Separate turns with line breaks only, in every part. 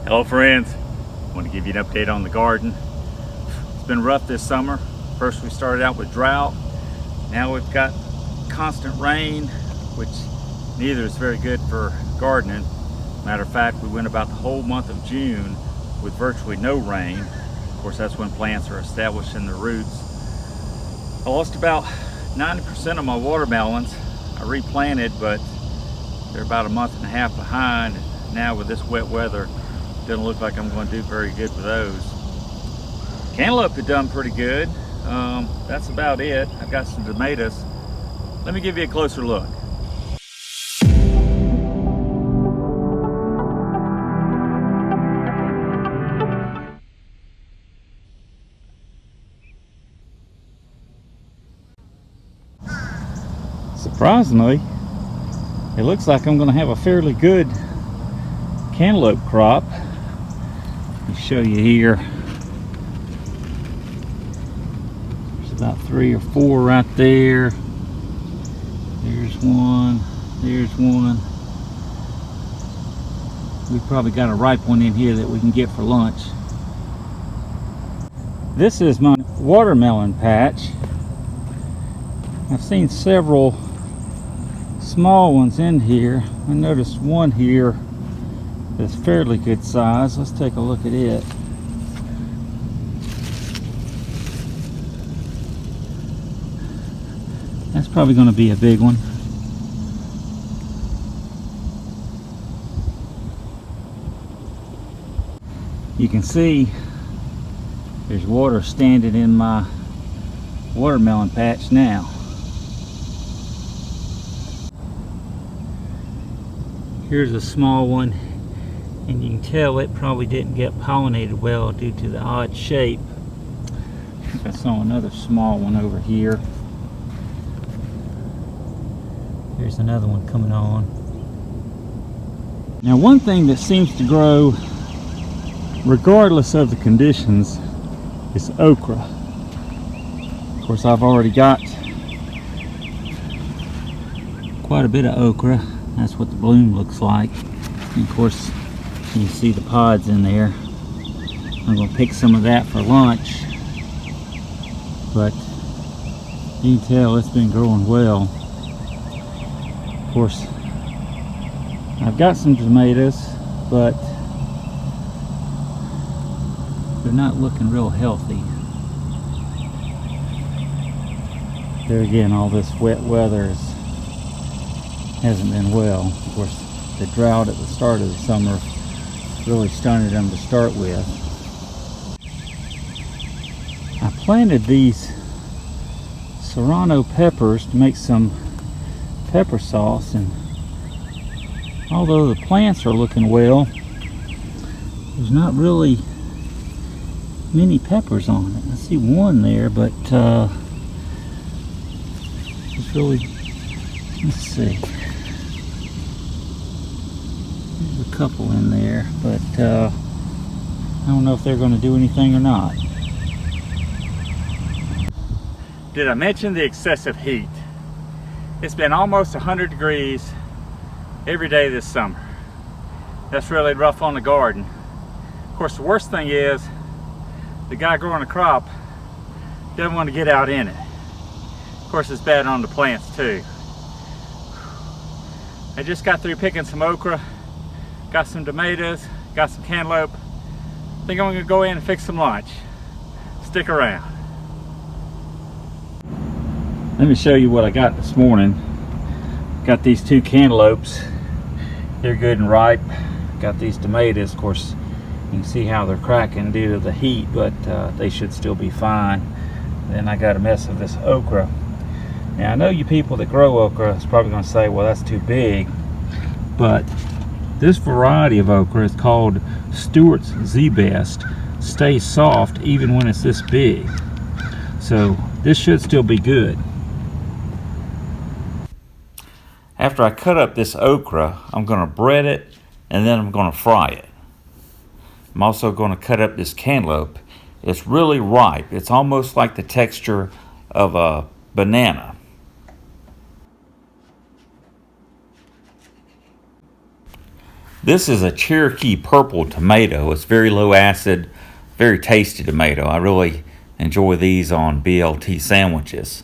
Hello friends, I want to give you an update on the garden. It's been rough this summer. First we started out with drought. Now we've got constant rain, which neither is very good for gardening. Matter of fact, we went about the whole month of June with virtually no rain. Of course, that's when plants are establishing their roots. I lost about 90% of my watermelons. I replanted, but they're about a month and a half behind. Now with this wet weather, doesn't look like I'm going to do very good with those. Cantaloupe have done pretty good. That's about it. I've got some tomatoes. Let me give you a closer look. Surprisingly, it looks like I'm going to have a fairly good cantaloupe crop. Let me show you here. There's about 3 or 4 right there. There's one. There's one. We've probably got a ripe one in here that we can get for lunch. This is my watermelon patch. I've seen several small ones in here. I noticed one here that's fairly good size. Let's take a look at it. That's probably going to be a big one. You can see there's water standing in my watermelon patch now. Here's a small one, and you can tell it probably didn't get pollinated well due to the odd shape. I think I saw another small one over here. There's another one coming on. Now, one thing that seems to grow regardless of the conditions is okra. Of course, I've already got quite a bit of okra. That's what the bloom looks like. And of course, you can see the pods in there. I'm going to pick some of that for lunch. But you can tell it's been growing well. Of course, I've got some tomatoes, but they're not looking real healthy. There again, all this wet weather hasn't been well. Of course, the drought at the start of the summer really stunted them to start with. I planted these Serrano peppers to make some pepper sauce, and although the plants are looking well, there's not really many peppers on it. I see one there, but it's really, let's see, there's a couple in there, but I don't know if they're going to do anything or not. Did I mention the excessive heat? It's been almost 100 degrees every day this summer. That's really rough on the garden. Of course, the worst thing is the guy growing a crop doesn't want to get out in it. Of course, it's bad on the plants too. I just got through picking some okra, got some tomatoes, got some cantaloupe. I think I'm going to go in and fix some lunch. Stick around. Let me show you what I got this morning. Got these 2 cantaloupes. They're good and ripe. Got these tomatoes. Of course, you can see how they're cracking due to the heat, but they should still be fine. Then I got a mess of this okra. Now, I know you people that grow okra is probably going to say, well, that's too big. But this variety of okra is called Stewart Zeebest. Stays soft even when it's this big. So this should still be good. After I cut up this okra, I'm going to bread it and then I'm going to fry it. I'm also going to cut up this cantaloupe. It's really ripe. It's almost like the texture of a banana. This is a Cherokee Purple tomato. It's very low acid, very tasty tomato. I really enjoy these on BLT sandwiches.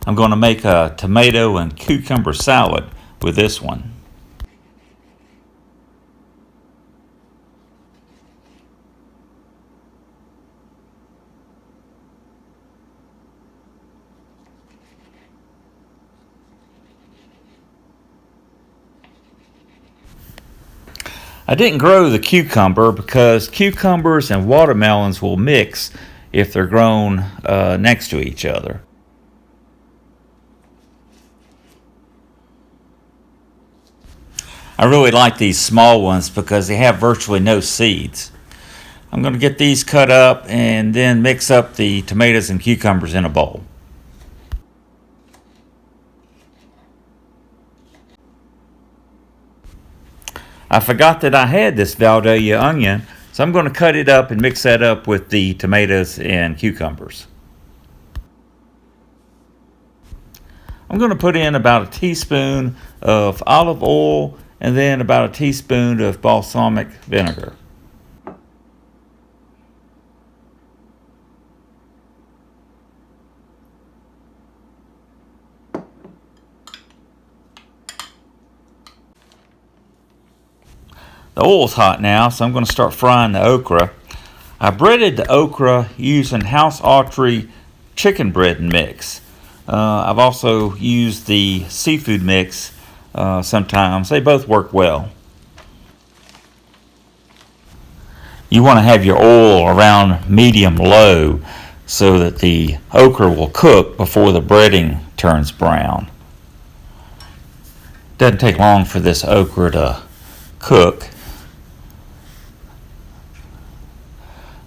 I'm going to make a tomato and cucumber salad with this one. I didn't grow the cucumber because cucumbers and watermelons will mix if they're grown next to each other. I really like these small ones because they have virtually no seeds. I'm going to get these cut up and then mix up the tomatoes and cucumbers in a bowl. I forgot that I had this Valdelia onion, so I'm going to cut it up and mix that up with the tomatoes and cucumbers. I'm going to put in about a teaspoon of olive oil and then about a teaspoon of balsamic vinegar. The oil's hot now, so I'm going to start frying the okra. I breaded the okra using House Autry chicken bread mix. I've also used the seafood mix sometimes. They both work well. You want to have your oil around medium-low so that the okra will cook before the breading turns brown. Doesn't take long for this okra to cook.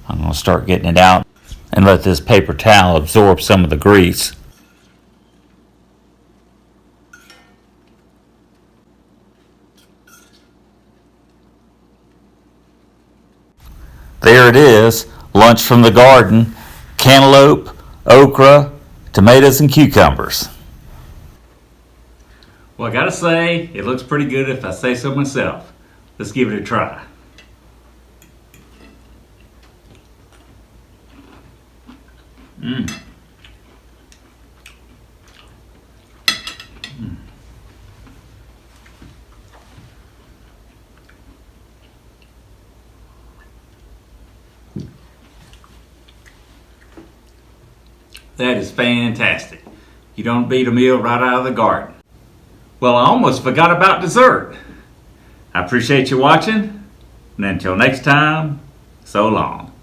I'm going to start getting it out and let this paper towel absorb some of the grease. There it is, lunch from the garden: cantaloupe, okra, tomatoes, and cucumbers. Well, I gotta say, it looks pretty good if I say so myself. Let's give it a try. That is fantastic. You don't beat a meal right out of the garden. Well, I almost forgot about dessert. I appreciate you watching, and until next time, so long.